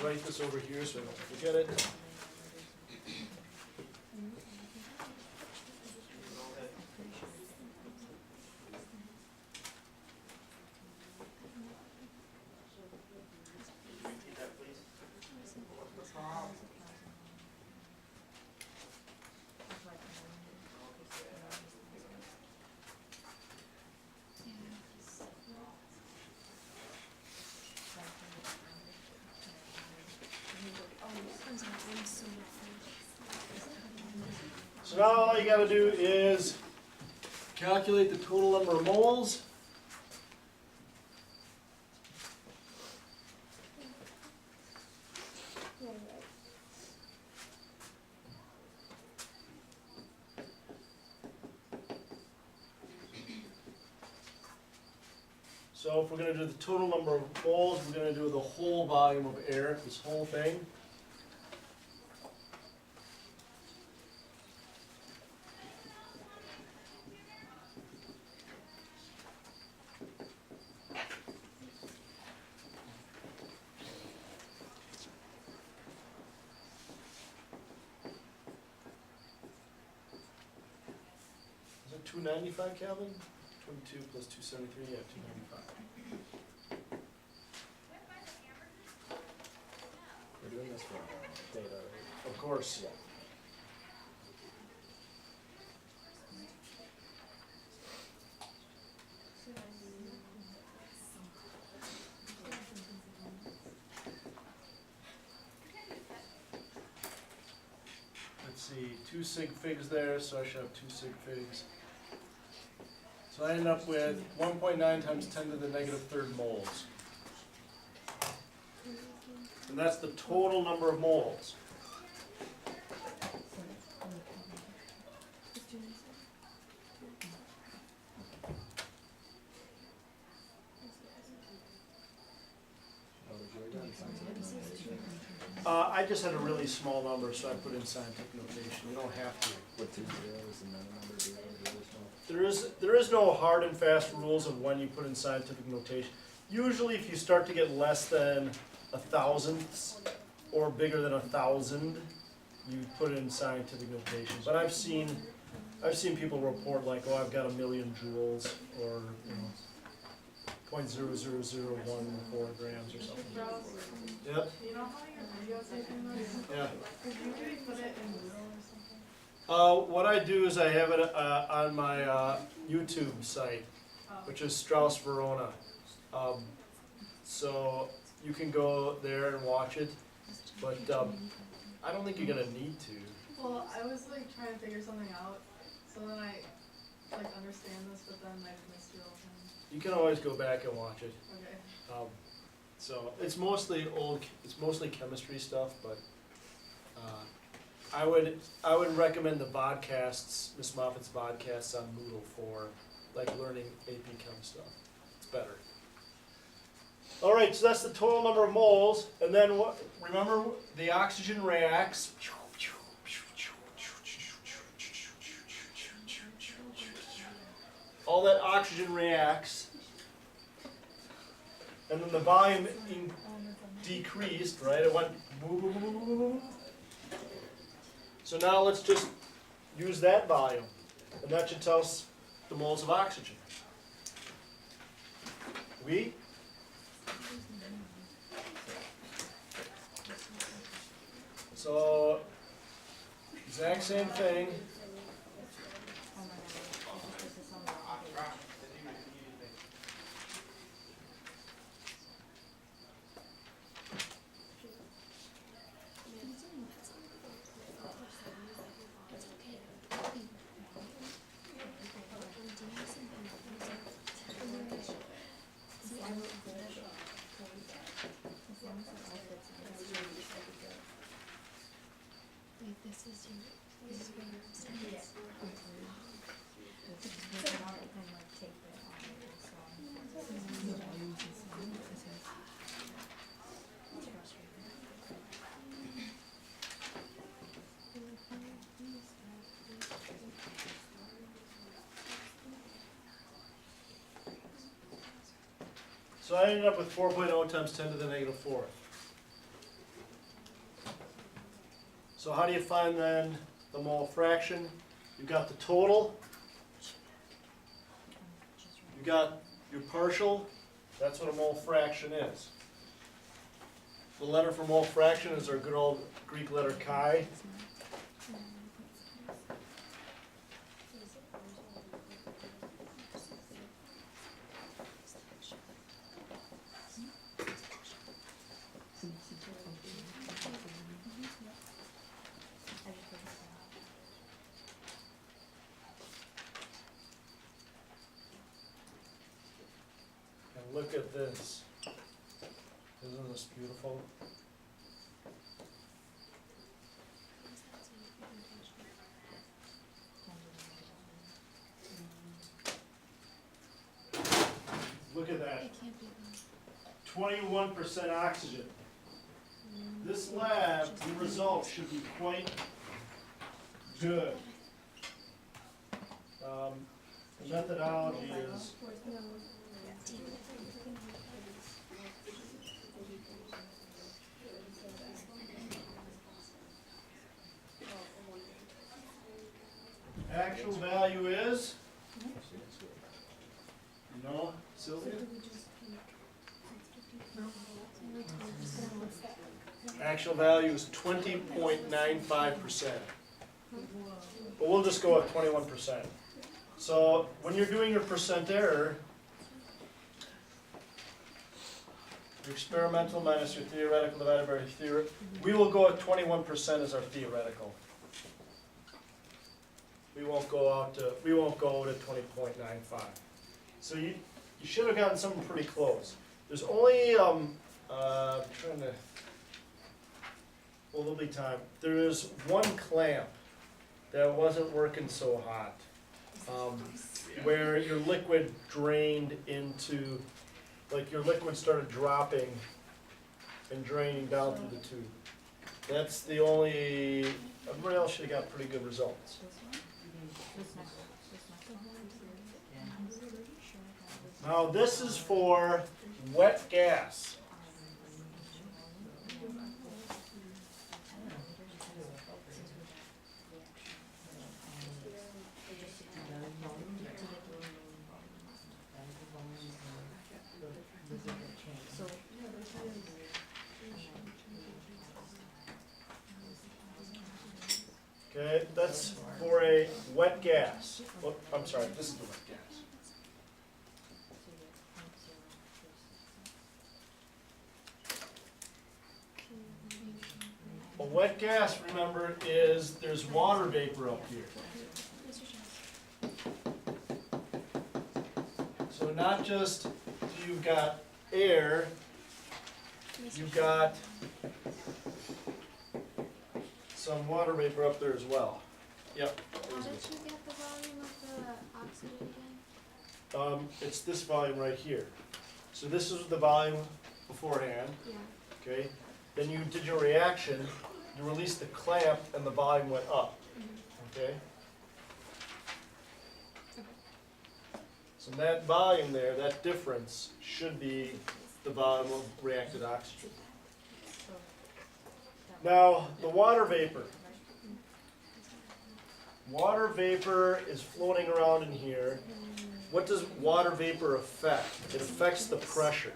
write this over here so I don't forget it. Repeat that, please. So now all you gotta do is calculate the total number of moles. So if we're going to do the total number of moles, we're going to do the whole volume of air, this whole thing. Is it 295 Kelvin? 22 plus 273, yeah, 295. We're doing this for data, right? Of course. Yeah. Let's see, 2 sig figs there, so I should have 2 sig figs. So I end up with 1.9 times 10 to the negative third moles. And that's the total number of moles. Oh, did you write down scientific notation? I just had a really small number, so I put in scientific notation. You don't have to. With 2 zeros and then a number zero, There is no hard and fast rules of when you put in scientific notation. Usually if you start to get less than a thousandths or bigger than 1,000, you put in scientific notation. But I've seen people report like, oh, I've got 1,000,000 joules or, you know, 0.00014 grams or something. Yep. You know how your video taking this? Yeah. Could you maybe put it in Moodle or something? What I do is I have it on my YouTube site, which is Strauss Verona. So you can go there and watch it, but I don't think you're gonna need to. Well, I was like trying to figure something out, so then I like understand this, but then I missed your whole thing. You can always go back and watch it. Okay. So it's mostly chemistry stuff, but I would recommend the vodcasts, Miss Moffat's vodcasts on Moodle for like learning AP Chem stuff. It's better. All right, so that's the total number of moles, and then what? Remember, the oxygen reacts. All that oxygen reacts, and then the volume decreased, right? It went boom, boom, boom, boom, boom. So now let's just use that volume, and that should tell us the moles of oxygen. We? So, exact same thing. So I ended up with 4.0 times 10 to the negative fourth. So how do you find then the mole fraction? You've got the total, you got your partial, that's what a mole fraction is. The letter for mole fraction is our good old Greek letter chi. And look at this. Isn't this beautiful? Look at that. 21% oxygen. This lab, the results should be quite good. The methodology is actual value is, you know, Sylvia? Actual value is 20.95%. But we'll just go with 21%. So when you're doing your percent error, your experimental minus your theoretical divided by your theoretical, we will go at 21% as our theoretical. We won't go to 20.95. So you should have gotten something pretty close. There's only trying to, well, there'll be time. There is one clamp that wasn't working so hot, where your liquid drained into, like your liquid started dropping and draining down through the tube. That's the only, everybody else should have got pretty good results. Now this is for wet gas. Okay, that's for a wet gas. Oh, I'm sorry, this is the wet gas. A wet gas, remember, is there's water vapor up here. So not just you've got air, you've got some water vapor up there as well. Yep. How did you get the volume of the oxygen again? It's this volume right here. So this is the volume beforehand, Yeah. okay? Then you did your reaction, you released the clamp, and the volume went up, okay? So that volume there, that difference, should be the volume of reacted oxygen. Now, the water vapor. Water vapor is floating around in here. What does water vapor affect? It affects the pressure.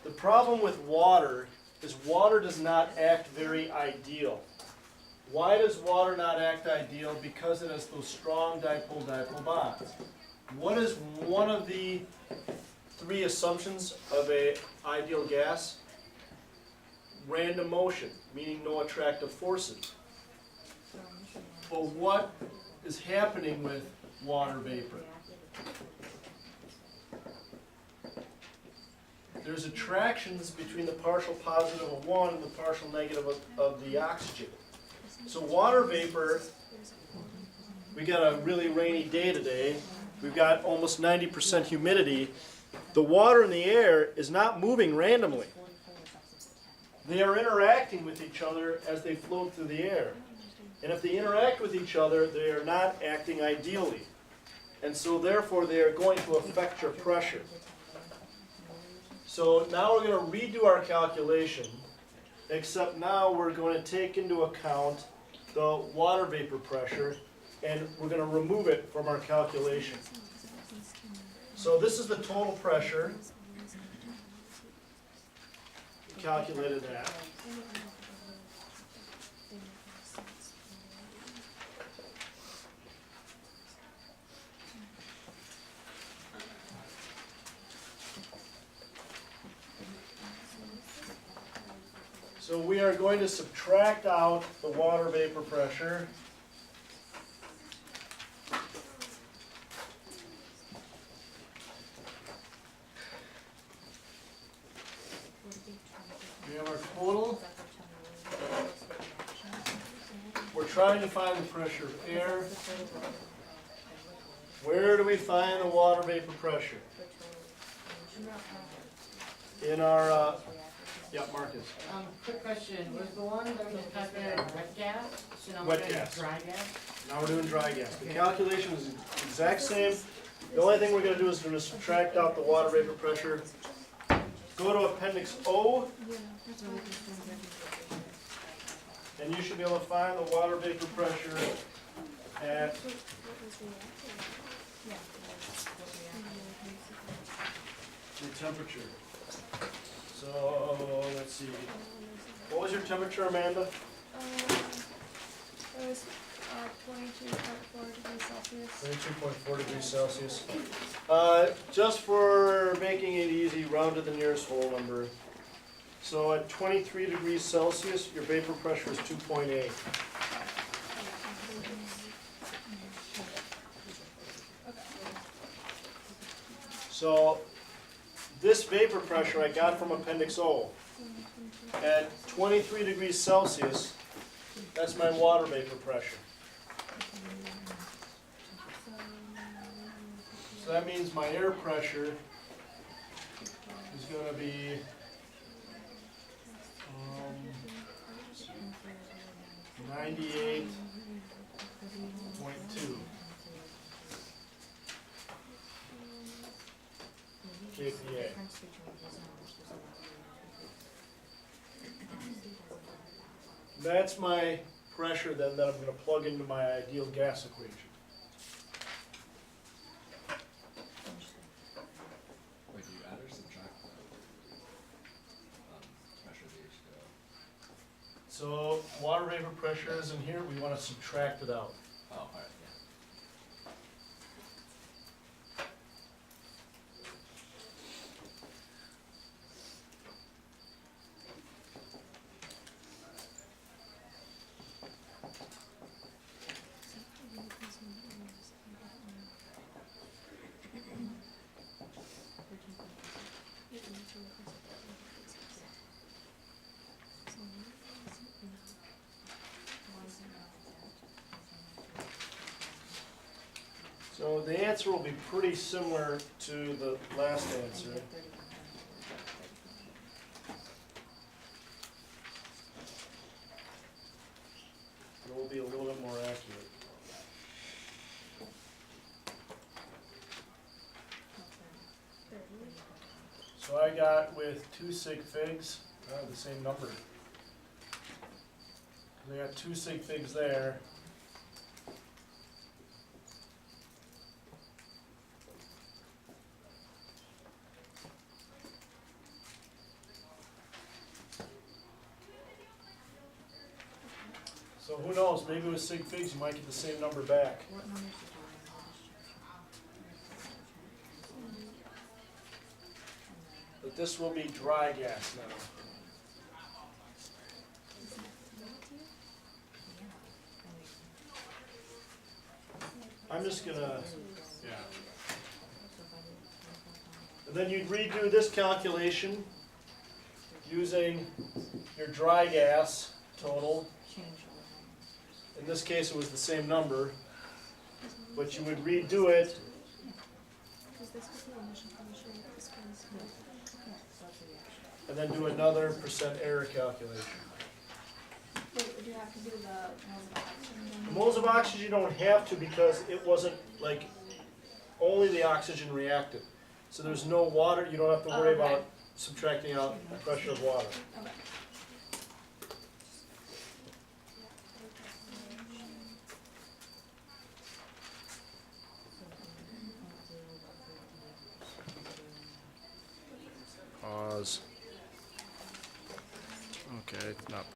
The problem with water is water does not act very ideal. Why does water not act ideal? Because it has those strong dipole-dipole bonds. What is one of the three assumptions of an ideal gas? Random motion, meaning no attractive forces. But what is happening with water vapor? There's attractions between the partial positive of one and the partial negative of the oxygen. So water vapor, we got a really rainy day today. We've got almost 90% humidity. The water in the air is not moving randomly. They are interacting with each other as they float through the air. And if they interact with each other, they are not acting ideally. And so therefore they are going to affect your pressure. So now we're going to redo our calculation, except now we're going to take into account the water vapor pressure, and we're gonna remove it from our calculation. So this is the total pressure. We calculated that. So we are going to subtract out the water vapor pressure. We have our total. We're trying to find the pressure of air. Where do we find the water vapor pressure? In our, yeah, Marcus. Quick question, was the one that was calculated wet gas? So now we're Wet doing gas. Dry gas? Now we're doing dry gas. The calculation is the exact same. The only thing we're gonna do is we're gonna subtract out the water vapor pressure. Go to appendix O, and you should be able to find the water vapor pressure at the temperature. So, let's see. What was your temperature, Amanda? It was 22.4 degrees Celsius. 22.4 degrees Celsius. Just for making it easy, round to the nearest whole number. So at 23 degrees Celsius, your vapor pressure is 2.8. So this vapor pressure I got from appendix O. At 23 degrees Celsius, that's my water vapor pressure. So that means my air pressure is going to be 98.2 kPa. That's my pressure then that I'm going to plug into my ideal gas equation. Wait, do you add or subtract the pressure of the H2O? So water vapor pressure is in here, we want to subtract it out. Oh, alright, yeah. So the answer will be pretty similar to the last answer. It will be a little bit more accurate. So I got with 2 sig figs, the same number. I got 2 sig figs there. So who knows, maybe with sig figs you might get the same number back. But this will be dry gas now. I'm just gonna, yeah. And then you'd redo this calculation using your dry gas total. In this case, it was the same number, but you would redo it. And then do another percent error calculation. Wait, would you have to do the Moles of oxygen you don't have to because it wasn't like only the oxygen reacted. So there's no water, you don't have to worry Okay. about subtracting out the pressure of water. Okay. Pause. Okay, not